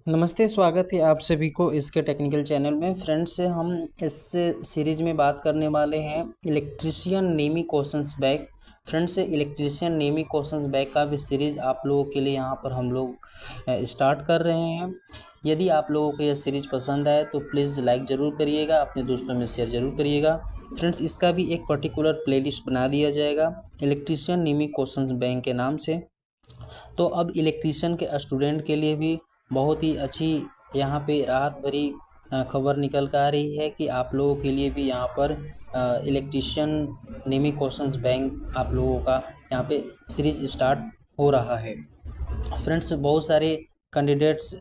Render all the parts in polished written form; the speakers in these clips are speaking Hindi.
नमस्ते, स्वागत है आप सभी को इसके टेक्निकल चैनल में। फ्रेंड्स, हम इस सीरीज में बात करने वाले हैं electrician Nemi questions back. Friends, electrician Nemi questions back का भी सीरीज आप लोगों के लिए यहाँ पर हम लोग स्टार्ट कर रहे हैं। यदि आप लोगों को यह सीरीज पसंद आए तो प्लीज़ लाइक ज़रूर करिएगा, अपने दोस्तों में शेयर ज़रूर करिएगा। फ्रेंड्स, इसका भी एक पर्टिकुलर प्लेलिस्ट बना दिया जाएगा इलेक्ट्रीशियन नेमी क्वेश्चंस बैंक के नाम से। तो अब इलेक्ट्रीशियन के स्टूडेंट के लिए भी बहुत ही अच्छी यहाँ पे राहत भरी खबर निकल कर आ रही है कि आप लोगों के लिए भी यहाँ पर इलेक्ट्रीशियन नेमी क्वेश्चंस बैंक आप लोगों का यहाँ पे सीरीज स्टार्ट हो रहा है। फ्रेंड्स, बहुत सारे कैंडिडेट्स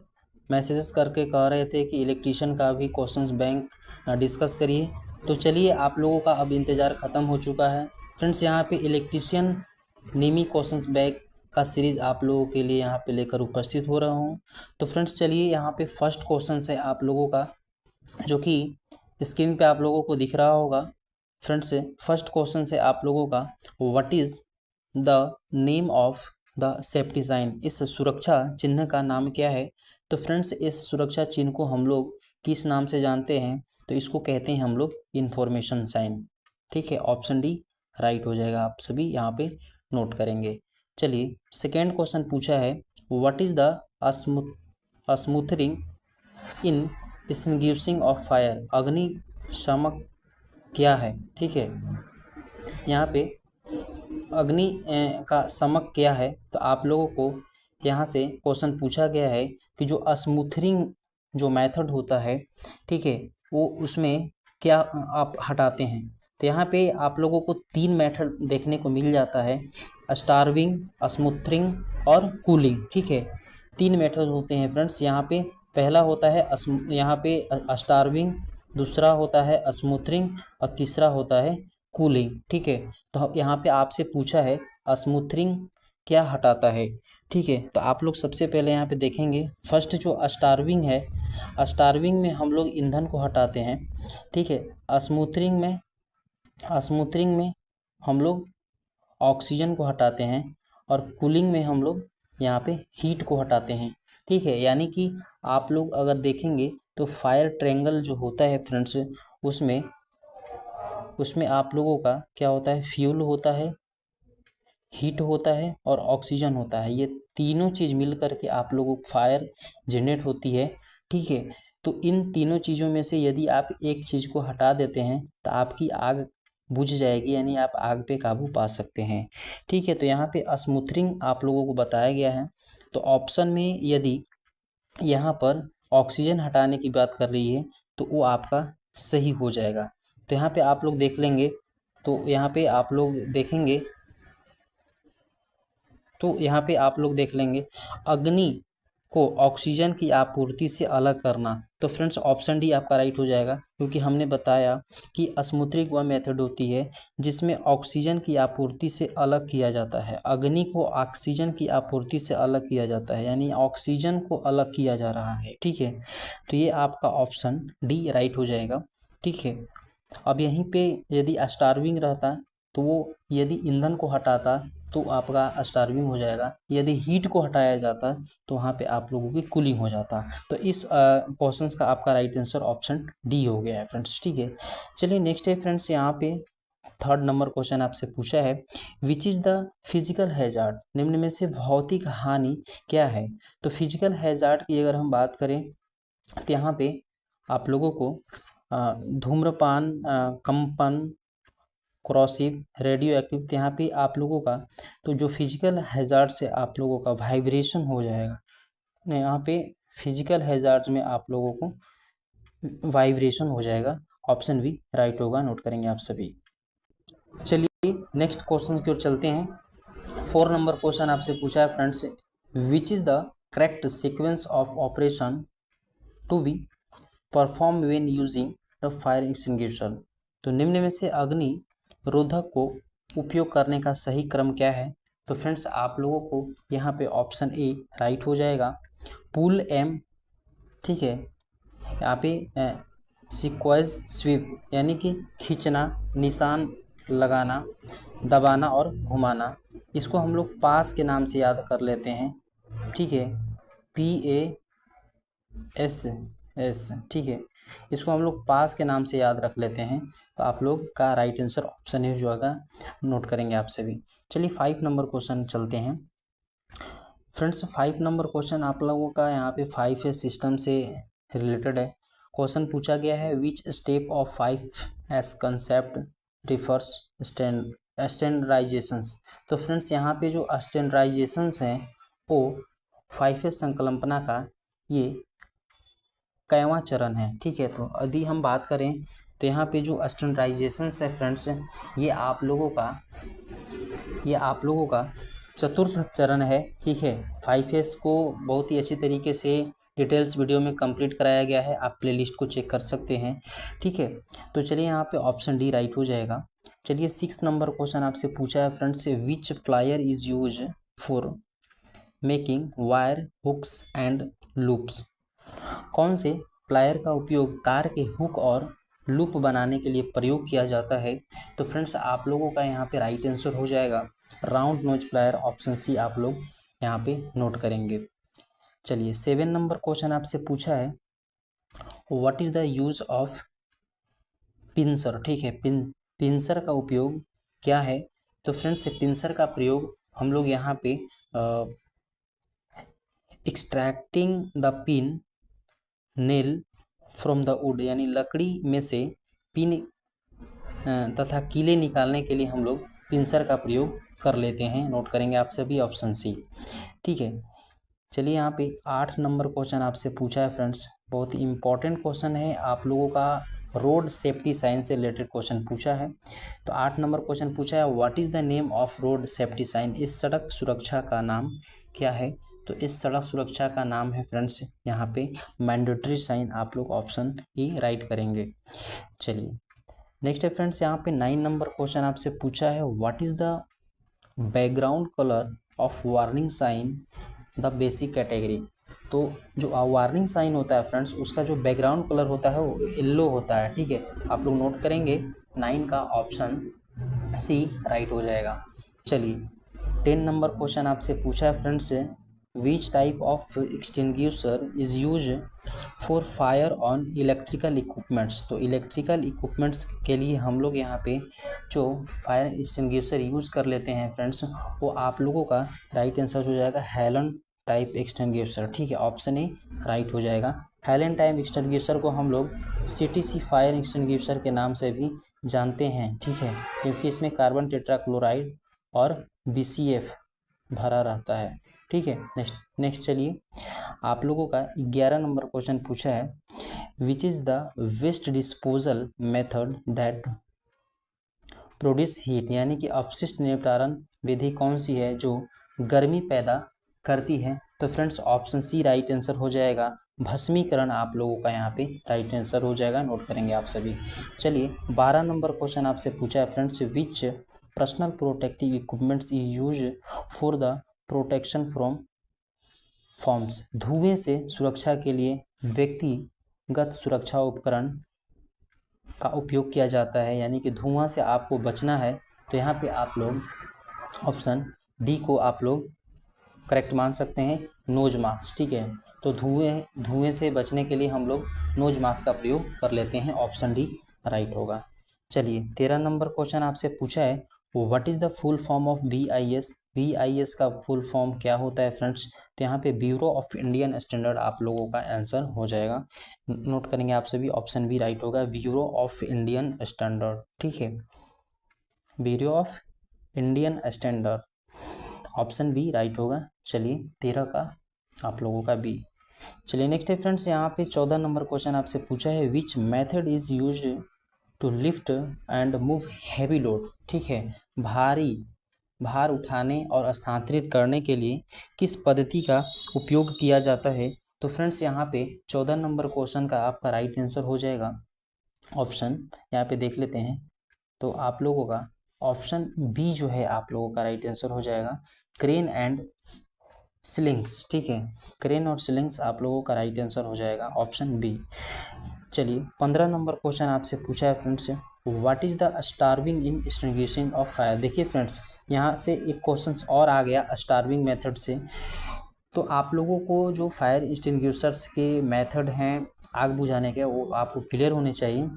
मैसेजेस करके कह रहे थे कि इलेक्ट्रीशियन का भी क्वेश्चंस बैंक डिस्कस करिए। तो चलिए, आप लोगों का अब इंतज़ार ख़त्म हो चुका है। फ्रेंड्स, यहाँ पे इलेक्ट्रीशियन नेमी क्वेश्चंस बैंक का सीरीज़ आप लोगों के लिए यहाँ पे लेकर उपस्थित हो रहा हूँ। तो फ्रेंड्स, चलिए, यहाँ पे फर्स्ट क्वेश्चन है आप लोगों का, जो कि स्क्रीन पे आप लोगों को दिख रहा होगा। फ्रेंड्स, फर्स्ट क्वेश्चन है आप लोगों का, what is the name of the safety sign. इस सुरक्षा चिन्ह का नाम क्या है? तो फ्रेंड्स, इस सुरक्षा चिन्ह को हम लोग किस नाम से जानते हैं? तो इसको कहते हैं हम लोग इंफॉर्मेशन साइन। ठीक है, ऑप्शन डी राइट हो जाएगा। आप सभी यहाँ पे नोट करेंगे। चलिए, सेकेंड क्वेश्चन पूछा है, what is the smothering in extinguishing of fire. अग्निशामक क्या है? ठीक है, यहाँ पे अग्नि का शमक क्या है? तो आप लोगों को यहाँ से क्वेश्चन पूछा गया है कि जो स्मूथरिंग जो मेथड होता है, ठीक है, वो उसमें क्या आप हटाते हैं? तो यहाँ पे आप लोगों को 3 मेथड देखने को मिल जाता है, स्टार्विंग, स्मूथरिंग और कूलिंग। ठीक है, 3 मेथड होते हैं फ्रेंड्स। यहाँ पे पहला होता है यहाँ पे स्टार्विंग, दूसरा होता है स्मूथरिंग और तीसरा होता है कूलिंग। ठीक है, तो यहाँ पे आपसे पूछा है स्मूथरिंग क्या हटाता है। ठीक है, तो आप लोग सबसे पहले यहाँ पे देखेंगे, फर्स्ट जो स्टार्विंग है, स्टार्विंग में हम लोग ईंधन को हटाते हैं। ठीक है, स्मूथरिंग में हम लोग ऑक्सीजन को हटाते हैं और कूलिंग में हम लोग यहाँ पे हीट को हटाते हैं। ठीक है, यानी कि आप लोग अगर देखेंगे तो फायर ट्रायंगल जो होता है फ्रेंड्स, उसमें आप लोगों का क्या होता है, फ्यूल होता है, हीट होता है और ऑक्सीजन होता है। ये तीनों चीज़ मिल कर के आप लोगों को फायर जनरेट होती है। ठीक है, तो इन तीनों चीज़ों में से यदि आप एक चीज़ को हटा देते हैं तो आपकी आग बुझ जाएगी, यानी आप आग पे काबू पा सकते हैं। ठीक है, तो यहाँ पे स्मूथरिंग आप लोगों को बताया गया है। तो ऑप्शन में यदि यहाँ पर ऑक्सीजन हटाने की बात कर रही है तो वो आपका सही हो जाएगा। तो यहाँ पे आप लोग देख लेंगे, तो यहाँ पे आप लोग देखेंगे, तो यहाँ पे आप लोग देख लेंगे, अग्नि को ऑक्सीजन की आपूर्ति से अलग करना। तो फ्रेंड्स, ऑप्शन डी आपका राइट हो जाएगा, क्योंकि हमने बताया कि स्मूथरिंग वह मेथड होती है जिसमें ऑक्सीजन की आपूर्ति से अलग किया जाता है। अग्नि को ऑक्सीजन की आपूर्ति से अलग किया जाता है, यानी ऑक्सीजन को अलग किया जा रहा है। ठीक है, तो ये आपका ऑप्शन डी राइट हो जाएगा। ठीक है, अब यहीं पे यदि स्टार्विंग रहता तो वो यदि ईंधन को हटाता तो आपका स्टार्विंग हो जाएगा, यदि हीट को हटाया जाता तो वहाँ पे आप लोगों की कूलिंग हो जाता। तो इस क्वेश्चंस का आपका राइट आंसर ऑप्शन डी हो गया है फ्रेंड्स। ठीक है, चलिए नेक्स्ट है फ्रेंड्स, यहाँ पे थर्ड नंबर क्वेश्चन आपसे पूछा है, which is the physical hazard. निम्न में से भौतिक हानि क्या है? तो फिजिकल हैजार्ड की अगर हम बात करें तो यहाँ पे आप लोगों को धूम्रपान, कंपन, क्रॉसिव, रेडियो एक्टिव, तो यहाँ पे आप लोगों का तो जो फिजिकल हैजार्ड से आप लोगों का वाइब्रेशन हो जाएगा। यहाँ पे फिजिकल हैजार्ड में आप लोगों को वाइब्रेशन हो जाएगा। ऑप्शन बी राइट होगा, नोट करेंगे आप सभी। चलिए नेक्स्ट क्वेश्चन की ओर चलते हैं। 4 नंबर क्वेश्चन आपसे पूछा है friends, which is the correct sequence of operation to be perform when using the fire extinguisher. तो निम्न में से अग्नि रोधक को उपयोग करने का सही क्रम क्या है? तो फ्रेंड्स, आप लोगों को यहाँ पे ऑप्शन ए राइट हो जाएगा, पुल एम। ठीक है, यहाँ पे सीक्वेंस स्वीप, यानी कि खींचना, निशान लगाना, दबाना और घुमाना। इसको हम लोग पास के नाम से याद कर लेते हैं। ठीक है, PA एस एस, ठीक है। इसको हम लोग पास के नाम से याद रख लेते हैं। तो आप लोग का राइट आंसर ऑप्शन ए जो होगा, नोट करेंगे आप सभी। चलिए 5 नंबर क्वेश्चन चलते हैं फ्रेंड्स। 5 नंबर क्वेश्चन आप लोगों का यहाँ पे 5 सिस्टम से रिलेटेड है। क्वेश्चन पूछा गया है, which step of 5S concept refers standardisations. तो फ्रेंड्स यहाँ पे जो स्टैंडर्डाइजेशंस हैं वो 5S संकल्पना का ये कैवां चरण है, ठीक है। तो यदि हम बात करें तो यहाँ पे जो स्टैंडर्डाइजेशंस है फ्रेंड्स, ये आप लोगों का चतुर्थ चरण है, ठीक है। 5S को बहुत ही अच्छी तरीके से डिटेल्स वीडियो में कंप्लीट कराया गया है, आप प्लेलिस्ट को चेक कर सकते हैं, ठीक है। तो चलिए यहाँ पे ऑप्शन डी राइट हो जाएगा। चलिए 6 नंबर क्वेश्चन आपसे पूछा है friends, which plier is use for making wire hooks and loops. कौन से प्लायर का उपयोग तार के हुक और लूप बनाने के लिए प्रयोग किया जाता है। तो फ्रेंड्स आप लोगों का यहाँ पे राइट आंसर हो जाएगा round nose plier, option C आप लोग यहाँ पे नोट करेंगे। चलिए 7 नंबर क्वेश्चन आपसे पूछा है, what is the use of pincer, ठीक है। पिंसर का उपयोग क्या है। तो फ्रेंड्स पिंसर का प्रयोग हम लोग यहाँ पे extracting the pin nail from the wood, यानी लकड़ी में से पिन तथा कीले निकालने के लिए हम लोग पिंसर का प्रयोग कर लेते हैं। नोट करेंगे आप सभी, ऑप्शन सी, ठीक है। चलिए यहाँ पे 8 नंबर क्वेश्चन आपसे पूछा है फ्रेंड्स, बहुत ही इंपॉर्टेंट क्वेश्चन है, आप लोगों का रोड सेफ्टी साइन से रिलेटेड क्वेश्चन पूछा है। तो 8 नंबर क्वेश्चन पूछा है, what is the name of road safety sign. इस सड़क सुरक्षा का नाम क्या है। तो इस सड़क सुरक्षा का नाम है फ्रेंड्स यहाँ पे मैंडेटरी साइन, आप लोग ऑप्शन ई राइट करेंगे। चलिए नेक्स्ट है फ्रेंड्स, यहाँ पे 9 नंबर क्वेश्चन आपसे पूछा है, what is the background colour of warning sign the basic category. तो जो वार्निंग साइन होता है फ्रेंड्स, उसका जो बैकग्राउंड कलर होता है वो येलो होता है, ठीक है। आप लोग नोट करेंगे 9 का ऑप्शन सी राइट हो जाएगा। चलिए 10 नंबर क्वेश्चन आपसे पूछा है friends, which type of extinguisher is use for fire on electrical equipments. तो इलेक्ट्रिकल इक्विपमेंट्स के लिए हम लोग यहाँ पे जो फायर एक्सटिंग्विशर यूज़ कर लेते हैं फ्रेंड्स, वो आप लोगों का राइट आंसर हो जाएगा हेलन टाइप एक्सटिंग्विशर, ठीक है। ऑप्शन ए राइट हो जाएगा। हेलन टाइप एक्सटिंग्विशर को हम लोग CTC फायर एक्सटिंग्विशर के नाम से भी जानते हैं, ठीक है, क्योंकि इसमें कार्बन टेट्राक्लोराइड और BCF भरा रहता है, ठीक है। नेक्स्ट चलिए आप लोगों का 11 नंबर क्वेश्चन पूछा है, which is the waste disposal method that produce heat, यानी कि अपशिष्ट निपटारण विधि कौन सी है जो गर्मी पैदा करती है। तो friends option C right answer हो जाएगा, भस्मीकरण आप लोगों का यहाँ पे राइट आंसर हो जाएगा, नोट करेंगे आप सभी। चलिए 12 नंबर क्वेश्चन आपसे पूछा है friends, which personal protective equipments is use for the protection from forms. धुएं से सुरक्षा के लिए व्यक्तिगत सुरक्षा उपकरण का उपयोग किया जाता है, यानी कि धुआं से आपको बचना है। तो यहाँ पे आप लोग ऑप्शन डी को आप लोग करेक्ट मान सकते हैं, नोज मास्क, ठीक है। तो धुएं से बचने के लिए हम लोग नोज मास्क का प्रयोग कर लेते हैं, ऑप्शन डी राइट होगा। चलिए 13 नंबर क्वेश्चन आपसे पूछा है, what is the full form of BIS। BIS का फुल फॉर्म क्या होता है फ्रेंड्स। तो यहाँ पे ब्यूरो ऑफ इंडियन स्टैंडर्ड आप लोगों का आंसर हो जाएगा, नोट करेंगे आप सभी, ऑप्शन बी राइट होगा, ब्यूरो ऑफ इंडियन स्टैंडर्ड, ठीक है, Bureau of Indian Standard, option B right होगा। चलिए 13 का आप लोगों का बी। चलिए नेक्स्ट है फ्रेंड्स, यहाँ पे 14 नंबर क्वेश्चन आपसे पूछा है, which method is used to lift and move heavy load, ठीक है, भार उठाने और स्थानांतरित करने के लिए किस पद्धति का उपयोग किया जाता है। तो फ्रेंड्स यहाँ पे 14 नंबर क्वेश्चन का आपका राइट आंसर हो जाएगा, ऑप्शन यहाँ पे देख लेते हैं। तो आप लोगों का ऑप्शन बी जो है आप लोगों का राइट आंसर हो जाएगा, क्रेन एंड स्लिंग्स, ठीक है, क्रेन और स्लिंग्स आप लोगों का राइट आंसर हो जाएगा, ऑप्शन बी। चलिए 15 नंबर क्वेश्चन आपसे पूछा है friends, what is the starving in extinguishing of fire. देखिए फ्रेंड्स यहाँ से एक क्वेश्चन और आ गया स्टार्विंग मेथड से, तो आप लोगों को जो फायर एक्सटिंग्विशर्स के मेथड हैं आग बुझाने के, वो आपको क्लियर होने चाहिए।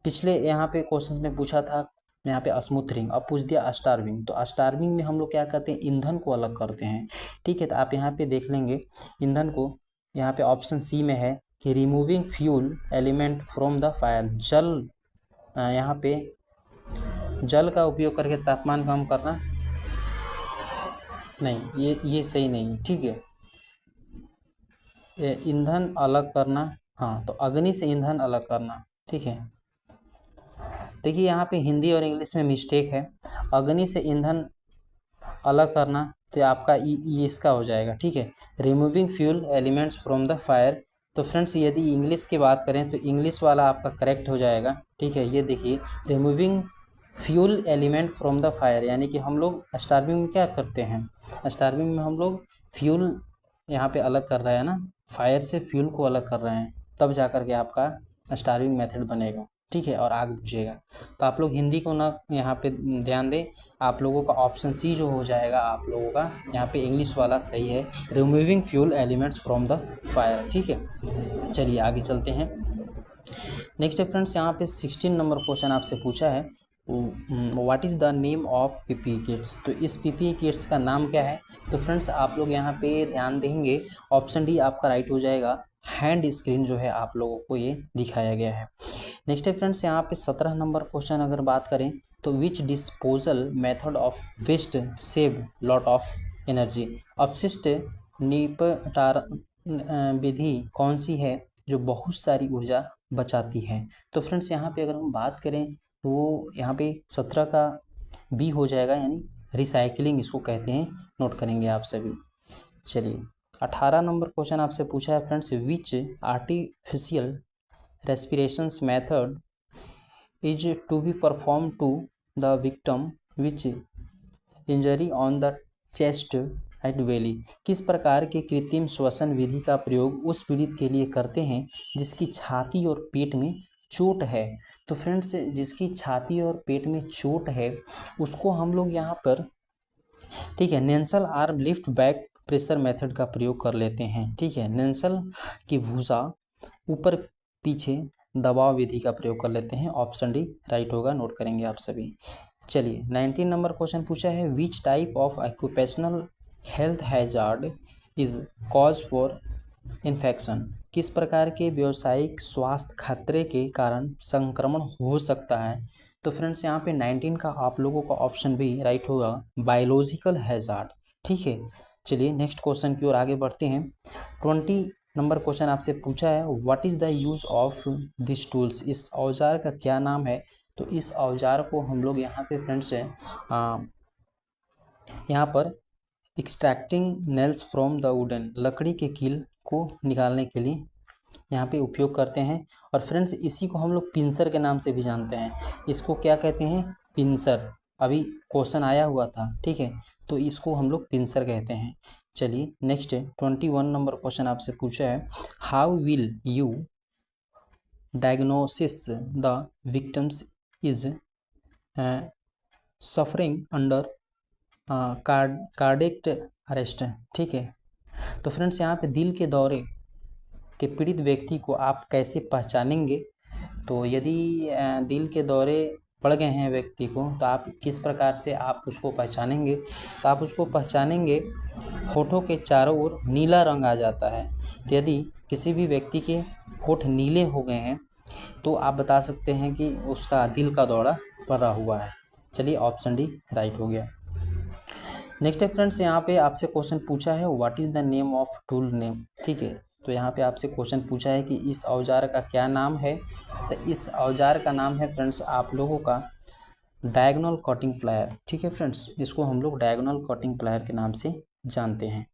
पिछले यहाँ पे क्वेश्चंस में पूछा था यहाँ पे स्मूथरिंग, अब पूछ दिया स्टार्विंग। तो स्टार्विंग में हम लोग क्या करते हैं, ईंधन को अलग करते हैं। ठीक है, तो आप यहाँ पे देख लेंगे ईंधन को, यहाँ पे ऑप्शन सी में है कि removing fuel element from the fire, जल यहाँ पे जल का उपयोग करके तापमान कम करना, नहीं ये सही नहीं, ठीक है। ईंधन अलग करना, हाँ, तो अग्नि से ईंधन अलग करना, ठीक है। देखिए यहाँ पे हिंदी और इंग्लिश में मिस्टेक है। अग्नि से ईंधन अलग करना तो आपका ये इसका हो जाएगा, ठीक है, removing fuel elements from the fire. तो फ्रेंड्स यदि इंग्लिश की बात करें तो इंग्लिश वाला आपका करेक्ट हो जाएगा, ठीक है। ये देखिए removing fuel element from the fire, यानी कि हम लोग स्टार्विंग में क्या करते हैं, स्टार्विंग में हम लोग फ्यूल यहाँ पे अलग कर रहे हैं ना, फायर से फ्यूल को अलग कर रहे हैं, तब जा कर के आपका स्टार्विंग मेथड बनेगा, ठीक है, और आग बुझेगा। तो आप लोग हिंदी को ना यहाँ पे ध्यान दें, आप लोगों का ऑप्शन सी जो हो जाएगा आप लोगों का, यहाँ पे इंग्लिश वाला सही है, removing fuel elements from the fire, ठीक है। चलिए आगे चलते हैं। नेक्स्ट है फ्रेंड्स, यहाँ पे 16 नंबर क्वेश्चन आपसे पूछा है, what is the name of PPE kits. तो इस पीपीई किट्स का नाम क्या है। तो फ्रेंड्स आप लोग यहाँ पे ध्यान देंगे, ऑप्शन डी आपका राइट हो जाएगा, हैंड स्क्रीन जो है आप लोगों को ये दिखाया गया है। नेक्स्ट है फ्रेंड्स, यहाँ पे 17 नंबर क्वेश्चन अगर बात करें तो which disposal method of waste save lot of energy. अपशिष्ट निपटान विधि कौन सी है जो बहुत सारी ऊर्जा बचाती है। तो फ्रेंड्स यहाँ पे अगर हम बात करें तो यहाँ पे 17 का बी हो जाएगा, यानी रिसाइकलिंग इसको कहते हैं, नोट करेंगे आप सभी। चलिए 18 नंबर क्वेश्चन आपसे पूछा है friends, which artificial respirations method is to be perform to the victim which injury on the chest at valley. किस प्रकार के कृत्रिम श्वसन विधि का प्रयोग उस पीड़ित के लिए करते हैं जिसकी छाती और पेट में चोट है। तो फ्रेंड्स जिसकी छाती और पेट में चोट है उसको हम लोग यहाँ पर, ठीक है, नेंसल arm lift back pressure method का प्रयोग कर लेते हैं, ठीक है। नेंसल की भुजा ऊपर पीछे दबाव विधि का प्रयोग कर लेते हैं, ऑप्शन डी राइट होगा, नोट करेंगे आप सभी। चलिए 19 नंबर क्वेश्चन पूछा है, which type of occupational health hazard is cause for infection. किस प्रकार के व्यावसायिक स्वास्थ्य खतरे के कारण संक्रमण हो सकता है। तो फ्रेंड्स यहाँ पे 19 का आप लोगों का ऑप्शन भी राइट होगा, बायोलॉजिकल हैजार्ड, ठीक है। चलिए नेक्स्ट क्वेश्चन की ओर आगे बढ़ते हैं। 20 नंबर क्वेश्चन आपसे पूछा है, what is the use of this tools. इस औजार का क्या नाम है। तो इस औजार को हम लोग यहाँ पे फ्रेंड्स यहाँ पर extracting nails from the wooden, लकड़ी के कील को निकालने के लिए यहाँ पे उपयोग करते हैं। और फ्रेंड्स इसी को हम लोग पिंसर के नाम से भी जानते हैं, इसको क्या कहते हैं, पिंसर। अभी क्वेश्चन आया हुआ था, ठीक है, तो इसको हम लोग पिंसर कहते हैं। चलिए नेक्स्ट 21 नंबर क्वेश्चन आपसे पूछा है, how will you diagnosis the victims is suffering under cardiac arrest, ठीक है। तो फ्रेंड्स यहाँ पे दिल के दौरे के पीड़ित व्यक्ति को आप कैसे पहचानेंगे। तो यदि दिल के दौरे पड़ गए हैं व्यक्ति को तो आप किस प्रकार से आप उसको पहचानेंगे। तो आप उसको पहचानेंगे, होठों के चारों ओर नीला रंग आ जाता है। तो यदि किसी भी व्यक्ति के होठ नीले हो गए हैं तो आप बता सकते हैं कि उसका दिल का दौरा पड़ा हुआ है। चलिए ऑप्शन डी राइट हो गया। नेक्स्ट है फ्रेंड्स, यहाँ पे आपसे क्वेश्चन पूछा है, what is the name of tool name, ठीक है। तो यहाँ पे आपसे क्वेश्चन पूछा है कि इस औजार का क्या नाम है। तो इस औजार का नाम है फ्रेंड्स आप लोगों का डायगोनल कटिंग प्लायर, ठीक है फ्रेंड्स, इसको हम लोग डायगोनल कटिंग प्लायर के नाम से जानते हैं।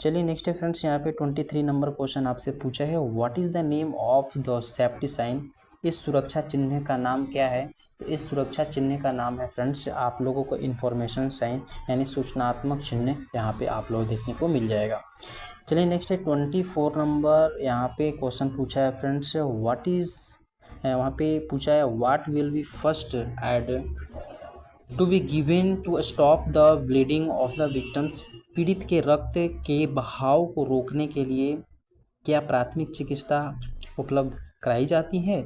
चलिए नेक्स्ट है फ्रेंड्स, यहाँ पे 23 नंबर क्वेश्चन आपसे पूछा है, what is the name of the safety sign. इस सुरक्षा चिन्ह का नाम क्या है। तो इस सुरक्षा चिन्ह का नाम है फ्रेंड्स आप लोगों को इन्फॉर्मेशन साइन, यानी सूचनात्मक चिन्ह यहाँ पे आप लोग देखने को मिल जाएगा। चलिए नेक्स्ट है 24 नंबर, यहाँ पे क्वेश्चन पूछा है फ्रेंड्स, व्हाट इज़, वहाँ पे पूछा है, what will be first aid to be given to stop the bleeding of the victims, पीड़ित के रक्त के बहाव को रोकने के लिए क्या प्राथमिक चिकित्सा उपलब्ध कराई जाती है?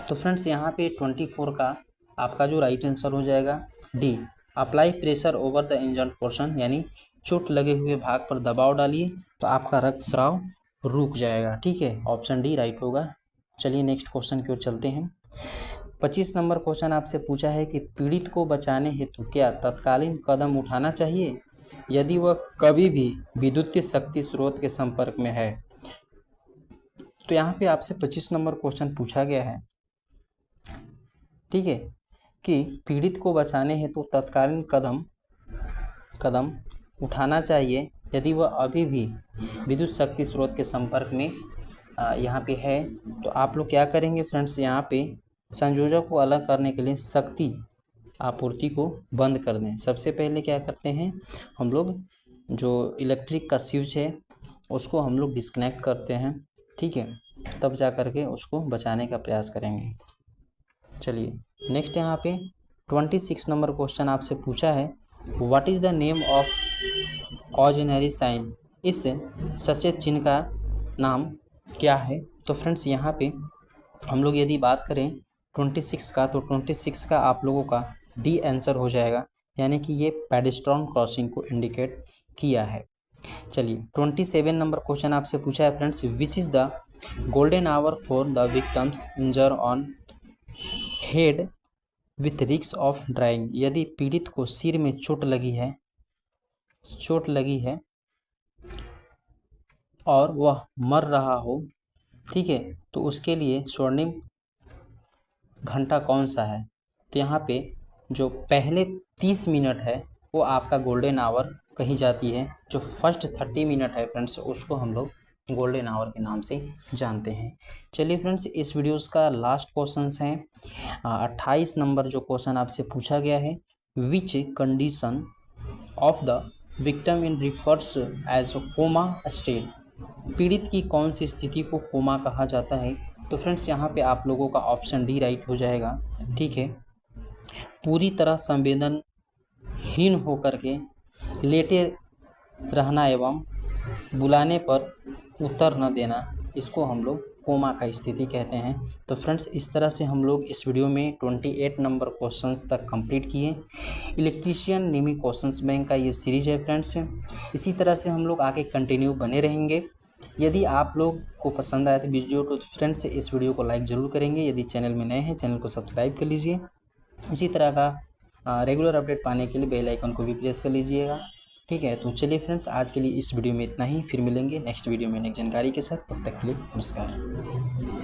तो फ्रेंड्स यहाँ पे 24 का आपका जो राइट आंसर हो जाएगा D, apply pressure over the injured portion, यानी चोट लगे हुए भाग पर दबाव डालिए तो आपका रक्तस्राव रुक जाएगा। ठीक है, ऑप्शन डी राइट होगा। चलिए नेक्स्ट क्वेश्चन की ओर चलते हैं। 25 नंबर क्वेश्चन आपसे पूछा है कि पीड़ित को बचाने हेतु क्या तत्कालीन कदम उठाना चाहिए यदि वह कभी भी विद्युतीय शक्ति स्रोत के संपर्क में है? तो यहाँ पे आपसे 25 नंबर क्वेश्चन पूछा गया है, ठीक है, कि पीड़ित को बचाने हेतु तत्कालीन कदम उठाना चाहिए यदि वह अभी भी विद्युत शक्ति स्रोत के संपर्क में यहाँ पे है। तो आप लोग क्या करेंगे फ्रेंड्स, यहाँ पे संयोजक को अलग करने के लिए शक्ति आपूर्ति को बंद कर दें। सबसे पहले क्या करते हैं हम लोग, जो इलेक्ट्रिक का स्विच है उसको हम लोग डिस्कनेक्ट करते हैं, ठीक है, तब जा करके उसको बचाने का प्रयास करेंगे। चलिए नेक्स्ट यहाँ पे 26 नंबर क्वेश्चन आपसे पूछा है, what is the name of cautionary sign, इस सचेत चिन्ह का नाम क्या है? तो फ्रेंड्स यहाँ पे हम लोग यदि बात करें 26 का, तो 26 का आप लोगों का डी आंसर हो जाएगा, यानी कि ये पेडेस्ट्रॉन क्रॉसिंग को इंडिकेट किया है। चलिए 27 नंबर क्वेश्चन आपसे पूछा है friends, which is the golden hour for the victims injure on head with risk of drowning, यदि पीड़ित को सिर में चोट लगी है और वह मर रहा हो, ठीक है, तो उसके लिए स्वर्णिम घंटा कौन सा है? तो यहाँ पे जो पहले 30 मिनट है वो आपका गोल्डन आवर कही जाती है, जो फर्स्ट 30 मिनट है फ्रेंड्स उसको हम लोग गोल्डन आवर के नाम से जानते हैं। चलिए फ्रेंड्स, इस वीडियोस का लास्ट क्वेश्चन है 28 नंबर जो क्वेश्चन आपसे पूछा गया है, which condition of the victim in refers as coma state, पीड़ित की कौन सी स्थिति को कोमा कहा जाता है? तो फ्रेंड्स यहाँ पे आप लोगों का ऑप्शन डी राइट हो जाएगा, ठीक है, पूरी तरह संवेदनहीन होकर के लेटे रहना एवं बुलाने पर उत्तर न देना, इसको हम लोग कोमा का स्थिति कहते हैं। तो फ्रेंड्स इस तरह से हम लोग इस वीडियो में 28 नंबर क्वेश्चंस तक कंप्लीट किए। इलेक्ट्रीशियन नेमी क्वेश्चंस बैंक का ये सीरीज है फ्रेंड्स, इसी तरह से हम लोग आगे कंटिन्यू बने रहेंगे। यदि आप लोग को पसंद आया तो वीडियो तो फ्रेंड्स इस वीडियो को लाइक ज़रूर करेंगे, यदि चैनल में नए हैं चैनल को सब्सक्राइब कर लीजिए। इसी तरह का रेगुलर अपडेट पाने के लिए बेल आइकन को भी प्रेस कर लीजिएगा, ठीक है। तो चलिए फ्रेंड्स आज के लिए इस वीडियो में इतना ही, फिर मिलेंगे नेक्स्ट वीडियो में नेक्स्ट जानकारी के साथ, तब तक के लिए नमस्कार।